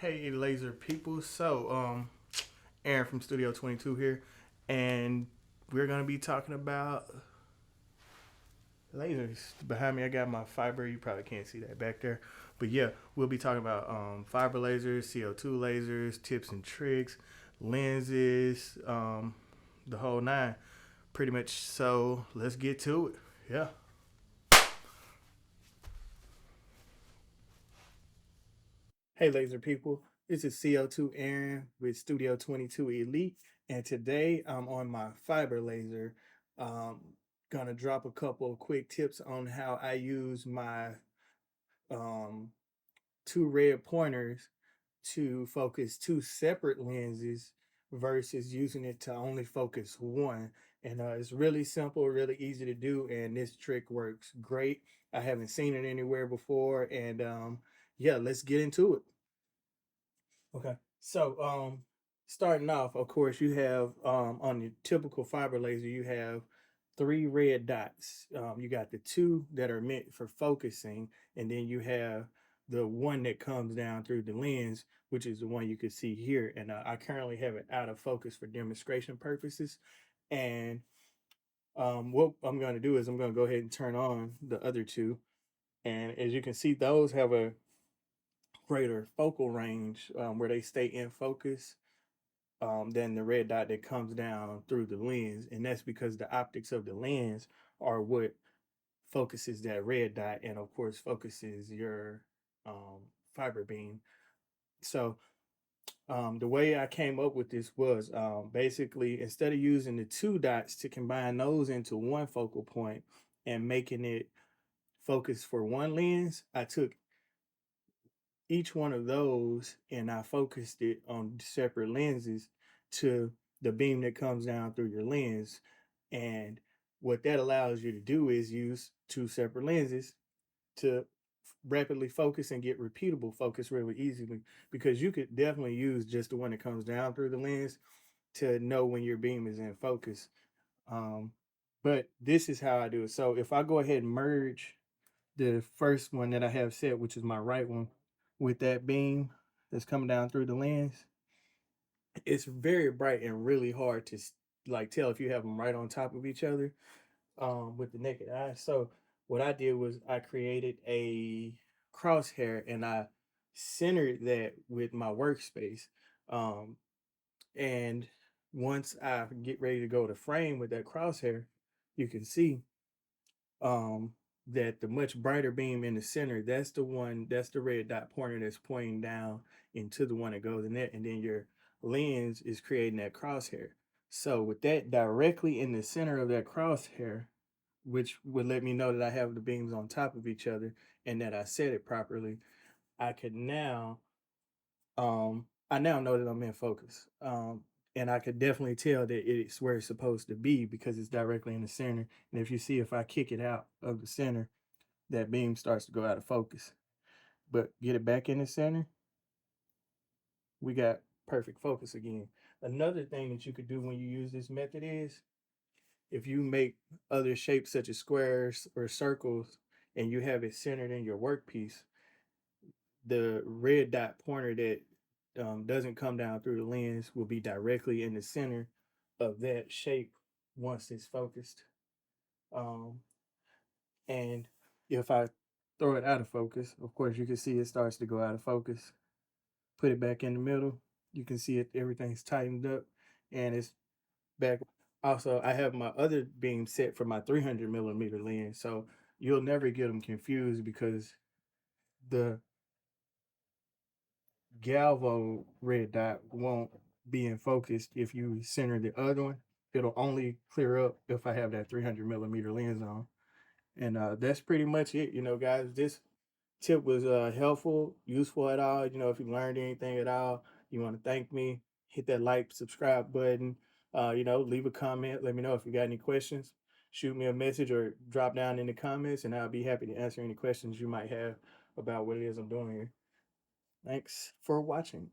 Hey laser people. Aaron from Studio 22 here, and we're gonna be talking about lasers. Behind me I got my fiber. You probably can't see that back there. But yeah, we'll be talking about fiber lasers, CO2 lasers, tips and tricks, lenses, the whole nine. Pretty much, so let's get to it. Yeah. Hey, laser people. This is CO2 Aaron with Studio 22 Elite, and today I'm on my fiber laser. Um, gonna drop a couple of quick tips on how I use my um, two red pointers to focus two separate lenses versus using it to only focus one. And it's really simple, really easy to do, and this trick works great. I haven't seen it anywhere before, and yeah, let's get into it. Okay. Starting off, of course, you have on your typical fiber laser, you have three red dots. You got the two that are meant for focusing, and then you have the one that comes down through the lens, which is the one you can see here. And I currently have it out of focus for demonstration purposes. And what I'm going to do is I'm going to go ahead and turn on the other two. And as you can see, those have a greater focal range where they stay in focus than the red dot that comes down through the lens. And that's because the optics of the lens are what focuses that red dot and, of course, focuses your fiber beam. So, the way I came up with this was basically instead of using the two dots to combine those into one focal point and making it focus for one lens, I took each one of those and I focused it on separate lenses to the beam that comes down through your lens. And what that allows you to do is use two separate lenses to rapidly focus and get repeatable focus really easily, because you could definitely use just the one that comes down through the lens to know when your beam is in focus. Um, but this is how I do it. So if I go ahead and merge the first one that I have set, which is my right one, with that beam that's coming down through the lens, it's very bright and really hard to like tell if you have them right on top of each other with the naked eye. So what I did was I created a crosshair and I centered that with my workspace. Um, and once I get ready to go to frame with that crosshair, you can see um that the much brighter beam in the center, that's the one, that's the red dot pointer that's pointing down into the one that goes in there, and then your lens is creating that crosshair. So with that directly in the center of that crosshair, which would let me know that I have the beams on top of each other and that I set it properly, I could now I now know that I'm in focus. And I could definitely tell that it's where it's supposed to be because it's directly in the center. And if you see, if I kick it out of the center, that beam starts to go out of focus. But get it back in the center, we got perfect focus again. Another thing that you could do when you use this method is if you make other shapes such as squares or circles and you have it centered in your workpiece, the red dot pointer that doesn't come down through the lens will be directly in the center of that shape once it's focused. Um, and if I throw it out of focus, of course, you can see it starts to go out of focus. Put it back in the middle. You can see it, everything's tightened up and it's back. Also, I have my other beam set for my 300 millimeter lens. So you'll never get them confused because the Galvo red dot won't be in focus if you center the other one. It'll only clear up if I have that 300 millimeter lens on. And that's pretty much it. Guys, this tip was helpful, useful at all. If you learned anything at all, you want to thank me, hit that like, subscribe button. Leave a comment. Let me know if you got any questions. Shoot me a message or drop down in the comments, and I'll be happy to answer any questions you might have about what it is I'm doing here. Thanks for watching.